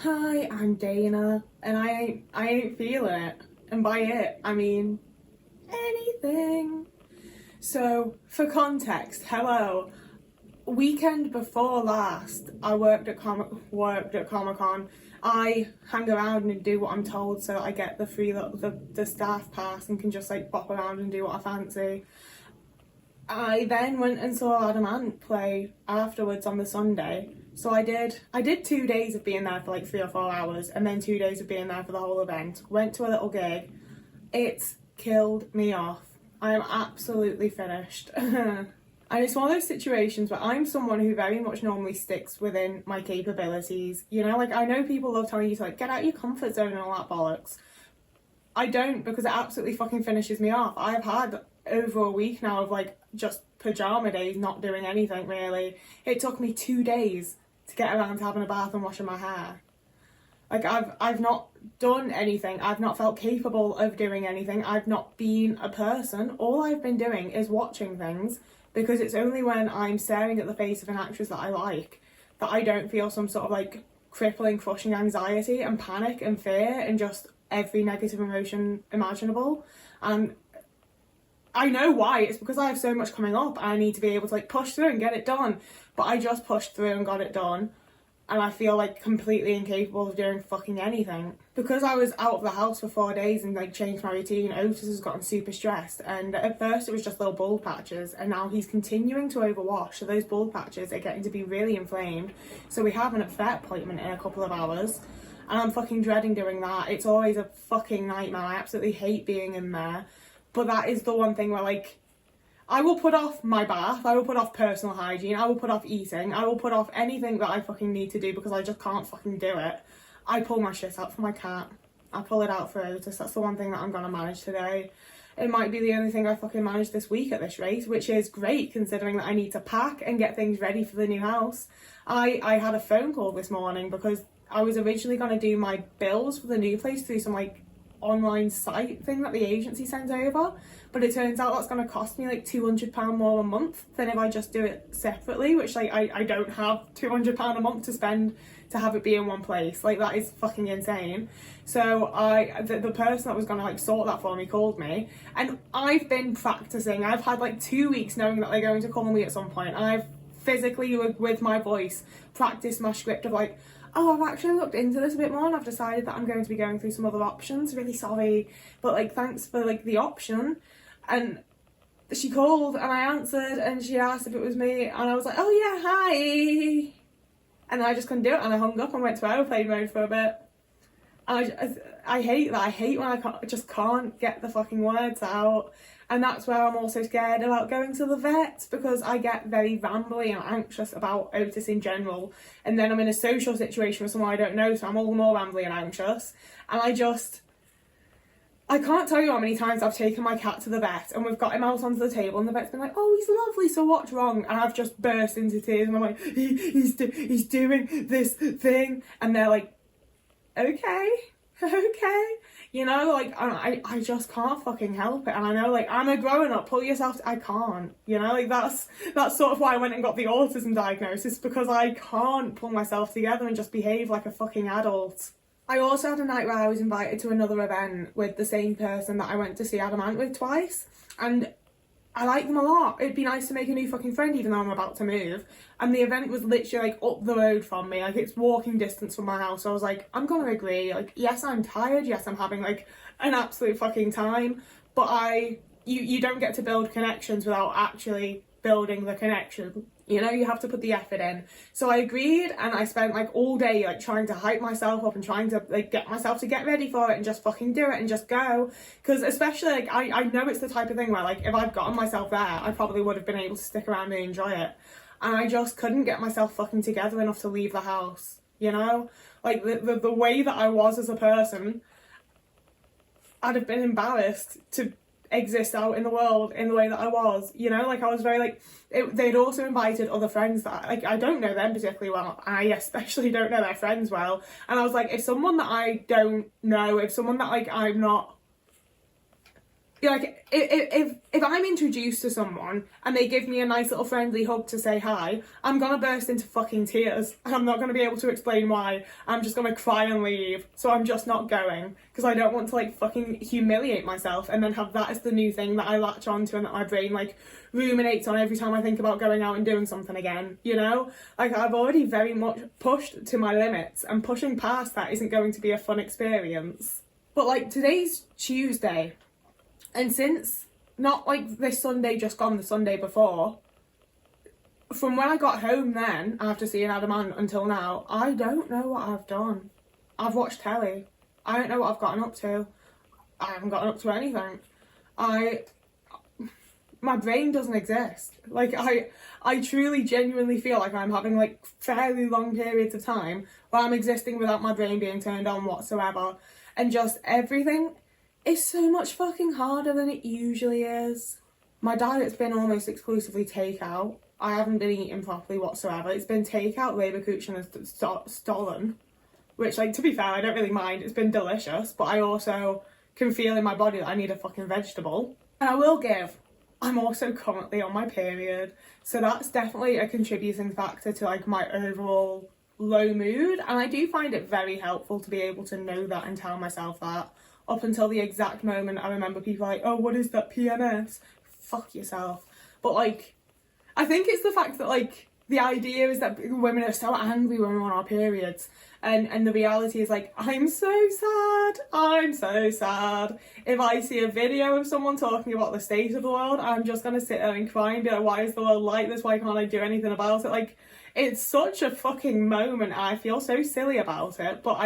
Hi, I'm Dana, and I ain't feeling it. And by it, I mean anything. So, for context, hello. Weekend before last, I worked at Comic-Con. I hang around and do what I'm told so that I get the free the staff pass and can just like pop around and do what I fancy. I then went and saw Adam Ant play afterwards on the Sunday. So I did 2 days of being there for like 3 or 4 hours, and then 2 days of being there for the whole event. Went to a little gig. It's killed me off. I am absolutely finished. And it's one of those situations where I'm someone who very much normally sticks within my capabilities. You know, like I know people love telling you to like get out of your comfort zone and all that bollocks. I don't, because it absolutely fucking finishes me off. I've had over a week now of like just pajama days, not doing anything really. It took me 2 days to get around to having a bath and washing my hair. Like I've not done anything. I've not felt capable of doing anything. I've not been a person. All I've been doing is watching things, because it's only when I'm staring at the face of an actress that I like that I don't feel some sort of like crippling, crushing anxiety and panic and fear and just every negative emotion imaginable. And I know why. It's because I have so much coming up and I need to be able to like push through and get it done. But I just pushed through and got it done. And I feel like completely incapable of doing fucking anything. Because I was out of the house for 4 days and like changed my routine, Otis has gotten super stressed. And at first it was just little bald patches, and now he's continuing to overwash. So those bald patches are getting to be really inflamed. So we have an vet appointment in a couple of hours. And I'm fucking dreading doing that. It's always a fucking nightmare. I absolutely hate being in there. But that is the one thing where like, I will put off my bath, I will put off personal hygiene, I will put off eating, I will put off anything that I fucking need to do because I just can't fucking do it. I pull my shit out for my cat. I pull it out for Otis. That's the one thing that I'm gonna manage today. It might be the only thing I fucking manage this week at this rate, which is great considering that I need to pack and get things ready for the new house. I had a phone call this morning because I was originally gonna do my bills for the new place through some like online site thing that the agency sends over, but it turns out that's going to cost me like £200 more a month than if I just do it separately, which like I don't have £200 a month to spend to have it be in one place. Like that is fucking insane. So the person that was going to like sort that for me called me, and I've been practicing. I've had like 2 weeks knowing that they're going to call me at some point, and I've physically with my voice practiced my script of like, oh, I've actually looked into this a bit more and I've decided that I'm going to be going through some other options. Really sorry, but like thanks for like the option. And she called and I answered and she asked if it was me and I was like, oh yeah, hi. And I just couldn't do it and I hung up and went to airplane mode for a bit. And I hate that. I hate when I just can't get the fucking words out. And that's where I'm also scared about going to the vet, because I get very rambly and anxious about Otis in general. And then I'm in a social situation with someone I don't know, so I'm all the more rambly and anxious. And I can't tell you how many times I've taken my cat to the vet and we've got him out onto the table and the vet's been like, oh, he's lovely, so what's wrong? And I've just burst into tears and I'm like, he's doing this thing. And they're like, okay. You know, like, I just can't fucking help it. And I know, like, I'm a grown up, pull yourself, I can't, you know, like, that's sort of why I went and got the autism diagnosis, because I can't pull myself together and just behave like a fucking adult. I also had a night where I was invited to another event with the same person that I went to see Adam Ant with twice, and I like them a lot. It'd be nice to make a new fucking friend even though I'm about to move. And the event was literally like up the road from me. Like it's walking distance from my house. So I was like, I'm gonna agree. Like, yes, I'm tired. Yes, I'm having like an absolute fucking time. But you don't get to build connections without actually building the connection. You know, you have to put the effort in. So I agreed, and I spent like all day like trying to hype myself up and trying to like get myself to get ready for it and just fucking do it and just go. Because especially like I know it's the type of thing where like if I'd gotten myself there, I probably would have been able to stick around and enjoy it. And I just couldn't get myself fucking together enough to leave the house. You know, like the way that I was as a person, I'd have been embarrassed to exist out in the world in the way that I was, you know, like I was very like they'd also invited other friends that like I don't know them particularly well, and I especially don't know their friends well, and I was like, if someone that I don't know, if someone that like I'm not Yeah, like, if I'm introduced to someone and they give me a nice little friendly hug to say hi, I'm gonna burst into fucking tears and I'm not gonna be able to explain why. I'm just gonna cry and leave. So I'm just not going because I don't want to like fucking humiliate myself and then have that as the new thing that I latch onto and that my brain like ruminates on every time I think about going out and doing something again, you know? Like, I've already very much pushed to my limits, and pushing past that isn't going to be a fun experience. But like, today's Tuesday, and since not like this Sunday just gone, the Sunday before, from when I got home then, after seeing Adam until now, I don't know what I've done. I've watched telly. I don't know what I've gotten up to. I haven't gotten up to anything. My brain doesn't exist. Like, I truly genuinely feel like I'm having like fairly long periods of time where I'm existing without my brain being turned on whatsoever. And just everything is so much fucking harder than it usually is. My diet's been almost exclusively takeout. I haven't been eating properly whatsoever. It's been takeout, Leberkuchen and Stollen. Which, like, to be fair, I don't really mind. It's been delicious. But I also can feel in my body that I need a fucking vegetable. And I will give, I'm also currently on my period. So that's definitely a contributing factor to, like, my overall low mood. And I do find it very helpful to be able to know that and tell myself that. Up until the exact moment I remember people like, oh, what is that PMS? Fuck yourself. But like, I think it's the fact that like, the idea is that women are so angry when we're on our periods. And the reality is like, I'm so sad. I'm so sad. If I see a video of someone talking about the state of the world, I'm just going to sit there and cry and be like, why is the world like this? Why can't I do anything about it? Like, it's such a fucking moment. I feel so silly about it. But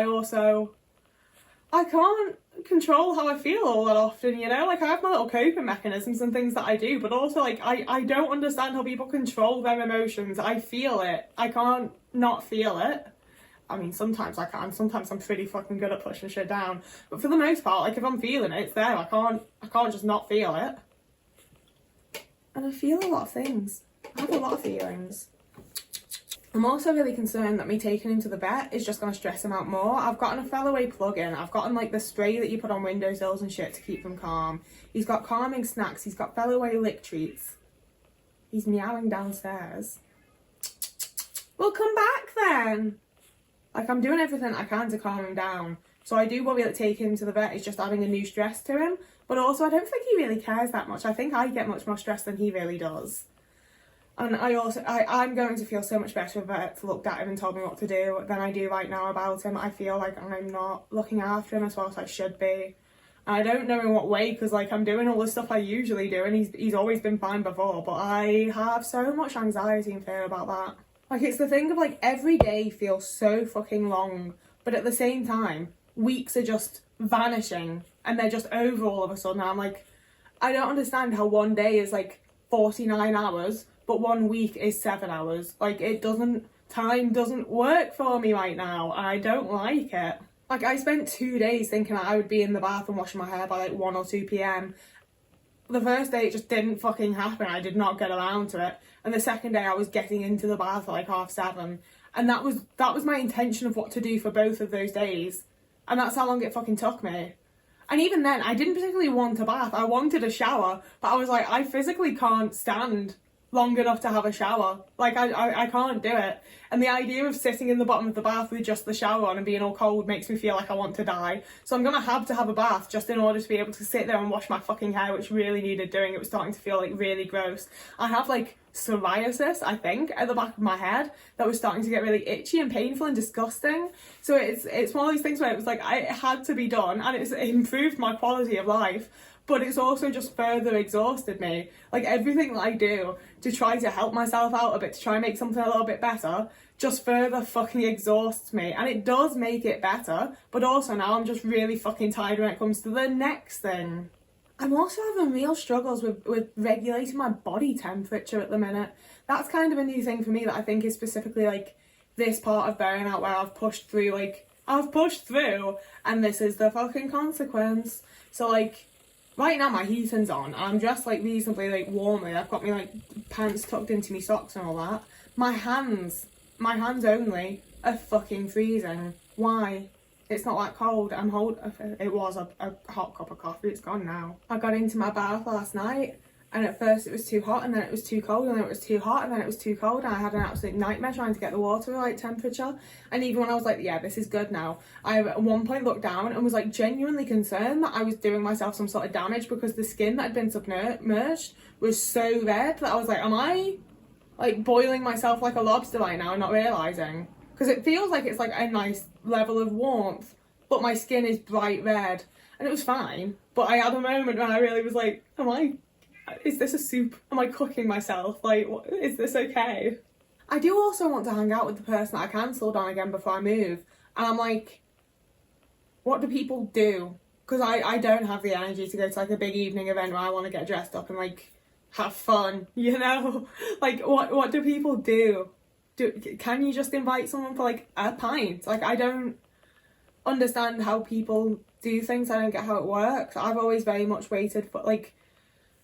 I can't control how I feel all that often, you know? Like, I have my little coping mechanisms and things that I do, but also, like, I don't understand how people control their emotions. I feel it. I can't not feel it. I mean, sometimes I can. Sometimes I'm pretty fucking good at pushing shit down. But for the most part, like, if I'm feeling it, it's there. I can't just not feel it. And I feel a lot of things. I have a lot of feelings. I'm also really concerned that me taking him to the vet is just going to stress him out more. I've gotten a Fellaway plug-in. I've gotten like the spray that you put on windowsills and shit to keep them calm. He's got calming snacks. He's got Fellaway lick treats. He's meowing downstairs. Well, come back then. Like, I'm doing everything I can to calm him down. So I do worry that taking him to the vet is just adding a new stress to him. But also, I don't think he really cares that much. I think I get much more stress than he really does. And I'm going to feel so much better if vets looked at him and told me what to do than I do right now about him. I feel like I'm not looking after him as well as I should be. And I don't know in what way, because like I'm doing all the stuff I usually do and he's always been fine before, but I have so much anxiety and fear about that. Like, it's the thing of like every day feels so fucking long, but at the same time, weeks are just vanishing and they're just over all of a sudden. I'm like, I don't understand how one day is like 49 hours, but 1 week is 7 hours. Like, time doesn't work for me right now. I don't like it. Like, I spent 2 days thinking that I would be in the bath and washing my hair by like 1 or 2 p.m. The first day it just didn't fucking happen. I did not get around to it. And the second day I was getting into the bath at like 7:30. And that was my intention of what to do for both of those days. And that's how long it fucking took me. And even then, I didn't particularly want a bath. I wanted a shower, but I was like, I physically can't stand long enough to have a shower. Like, I can't do it. And the idea of sitting in the bottom of the bath with just the shower on and being all cold makes me feel like I want to die. So I'm gonna have to have a bath just in order to be able to sit there and wash my fucking hair, which really needed doing. It was starting to feel like really gross. I have like psoriasis, I think, at the back of my head that was starting to get really itchy and painful and disgusting. So it's one of these things where it was like, it had to be done, and it improved my quality of life. But it's also just further exhausted me. Like, everything that I do to try to help myself out a bit, to try and make something a little bit better, just further fucking exhausts me. And it does make it better, but also now I'm just really fucking tired when it comes to the next thing. I'm also having real struggles with regulating my body temperature at the minute. That's kind of a new thing for me that I think is specifically like this part of burnout where I've pushed through, and this is the fucking consequence. So like, right now my heating's on, and I'm dressed like reasonably like warmly. I've got my like pants tucked into my socks and all that. My hands only are fucking freezing. Why? It's not that cold. It was a hot cup of coffee. It's gone now. I got into my bath last night, and at first it was too hot, and then it was too cold, and then it was too hot, and then it was too cold, and I had an absolute nightmare trying to get the water right temperature. And even when I was like, yeah, this is good now, I at one point looked down and was like genuinely concerned that I was doing myself some sort of damage, because the skin that had been submerged was so red that I was like, am I like boiling myself like a lobster right now and not realising? Because it feels like it's like a nice level of warmth, but my skin is bright red, and it was fine. But I had a moment when I really was like, is this a soup? Am I cooking myself? Like, is this okay? I do also want to hang out with the person that I cancelled on again before I move. And I'm like, what do people do? Because I don't have the energy to go to like a big evening event where I want to get dressed up and like have fun, you know? Like, what do people do? Can you just invite someone for like a pint? Like, I don't understand how people do things. I don't get how it works. I've always very much waited for like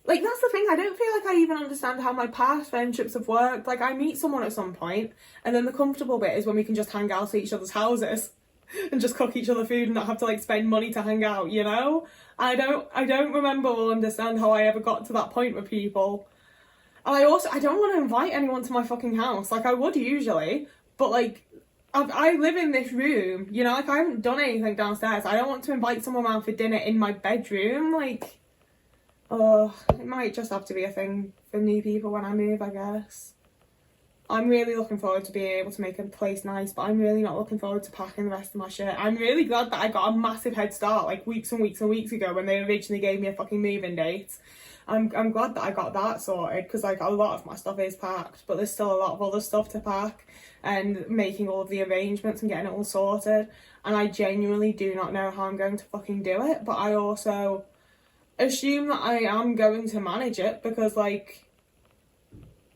that's the thing. I don't feel like I even understand how my past friendships have worked. Like, I meet someone at some point, and then the comfortable bit is when we can just hang out at each other's houses and just cook each other food and not have to like spend money to hang out, you know? I don't remember or understand how I ever got to that point with people. And I don't want to invite anyone to my fucking house. Like, I would usually, but like, I live in this room, you know, like, I haven't done anything downstairs. I don't want to invite someone around for dinner in my bedroom. Like, it might just have to be a thing for new people when I move, I guess. I'm really looking forward to being able to make a place nice, but I'm really not looking forward to packing the rest of my shit. I'm really glad that I got a massive head start like weeks and weeks and weeks ago when they originally gave me a fucking moving date. I'm glad that I got that sorted, because like a lot of my stuff is packed, but there's still a lot of other stuff to pack, and making all of the arrangements and getting it all sorted. And I genuinely do not know how I'm going to fucking do it, but I also assume that I am going to manage it, because like,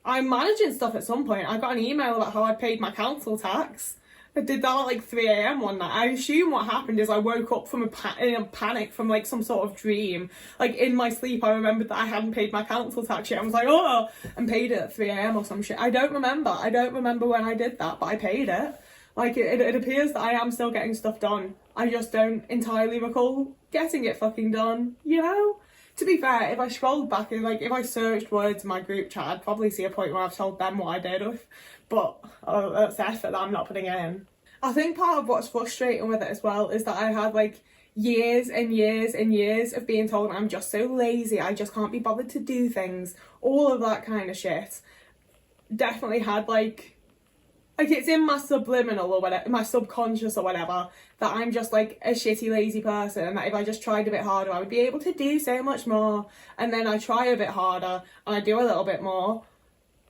I'm managing stuff at some point. I got an email about how I paid my council tax. I did that at like 3 a.m. one night. I assume what happened is I woke up from in a panic from like some sort of dream. Like, in my sleep, I remembered that I hadn't paid my council tax yet. I was like, oh, and paid it at 3 a.m. or some shit. I don't remember when I did that, but I paid it. Like, it appears that I am still getting stuff done. I just don't entirely recall getting it fucking done, you know? To be fair, if I scrolled back and like, if I searched words in my group chat, I'd probably see a point where I've told them what I did, but that's effort that I'm not putting in. I think part of what's frustrating with it as well is that I had like years and years and years of being told I'm just so lazy, I just can't be bothered to do things, all of that kind of shit. Definitely had like it's in my subliminal or whatever, my subconscious or whatever, that I'm just like a shitty lazy person, and that if I just tried a bit harder I would be able to do so much more. And then I try a bit harder and I do a little bit more,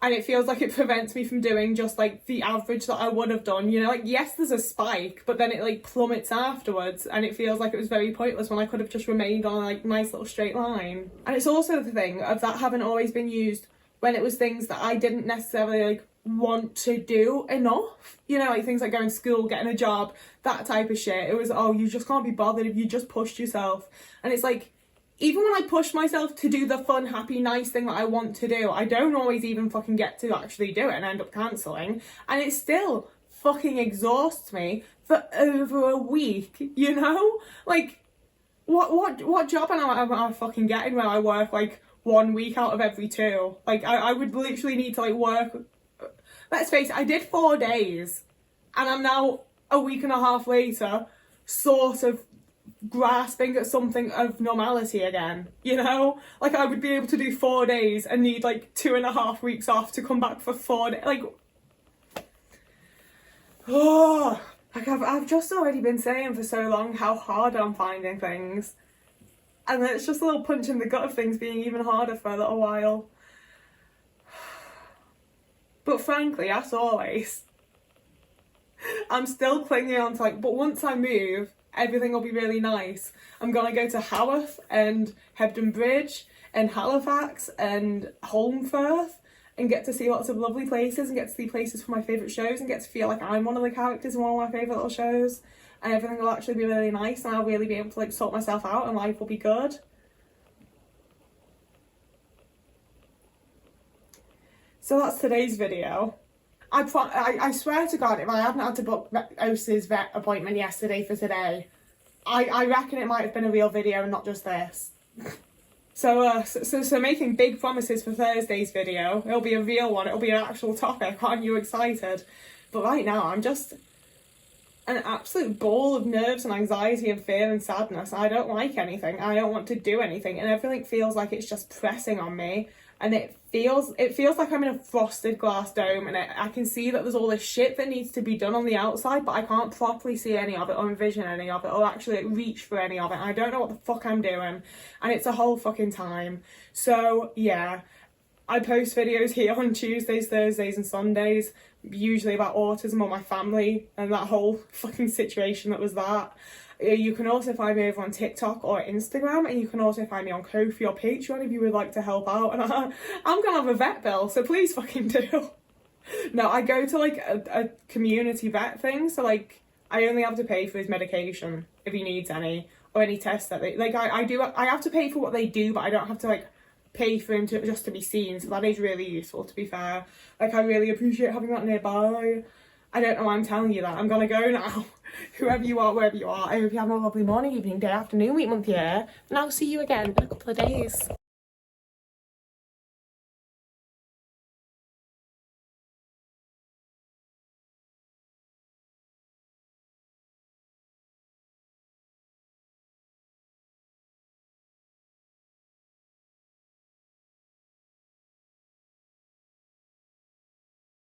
and it feels like it prevents me from doing just like the average that I would have done, you know? Like, yes, there's a spike, but then it like plummets afterwards, and it feels like it was very pointless when I could have just remained on a like nice little straight line. And it's also the thing of that having always been used when it was things that I didn't necessarily like want to do enough, you know, like things like going to school, getting a job, that type of shit. It was, oh, you just can't be bothered if you just pushed yourself. And it's like, even when I push myself to do the fun, happy, nice thing that I want to do, I don't always even fucking get to actually do it and end up cancelling, and it still fucking exhausts me for over a week, you know? Like, what job am I fucking getting where I work like 1 week out of every 2? Like, I would literally need to like work. Let's face it, I did 4 days, and I'm now a week and a half later sort of grasping at something of normality again, you know? Like, I would be able to do 4 days and need like 2.5 weeks off to come back for 4 days. Like, oh, like I've just already been saying for so long how hard I'm finding things, and then it's just a little punch in the gut of things being even harder for a little while. But frankly, as always, I'm still clinging on to like, but once I move, everything will be really nice. I'm gonna go to Haworth and Hebden Bridge and Halifax and Holmfirth and get to see lots of lovely places and get to see places for my favourite shows and get to feel like I'm one of the characters in one of my favourite little shows, and everything will actually be really nice, and I'll really be able to like sort myself out and life will be good. So that's today's video. I swear to God, if I hadn't had to book Osa's vet appointment yesterday for today, I reckon it might have been a real video and not just this. So making big promises for Thursday's video. It'll be a real one. It'll be an actual topic. Aren't you excited? But right now, I'm just an absolute ball of nerves and anxiety and fear and sadness. I don't like anything. I don't want to do anything, and everything feels like it's just pressing on me. And it feels like I'm in a frosted glass dome, and I can see that there's all this shit that needs to be done on the outside, but I can't properly see any of it or envision any of it or actually reach for any of it. I don't know what the fuck I'm doing, and it's a whole fucking time. So yeah, I post videos here on Tuesdays, Thursdays and Sundays, usually about autism or my family and that whole fucking situation that was that. You can also find me over on TikTok or Instagram, and you can also find me on Ko-fi or Patreon if you would like to help out. And I'm gonna have a vet bill, so please fucking do. No, I go to like a community vet thing, so like I only have to pay for his medication if he needs any, or any tests that they like. I have to pay for what they do, but I don't have to like pay for him to be seen. So that is really useful, to be fair. Like, I really appreciate having that nearby. I don't know why I'm telling you that. I'm gonna go now. Whoever you are, wherever you are, I hope you have a lovely morning, evening, day, afternoon, week, month, year, and I'll see you again in a couple of days.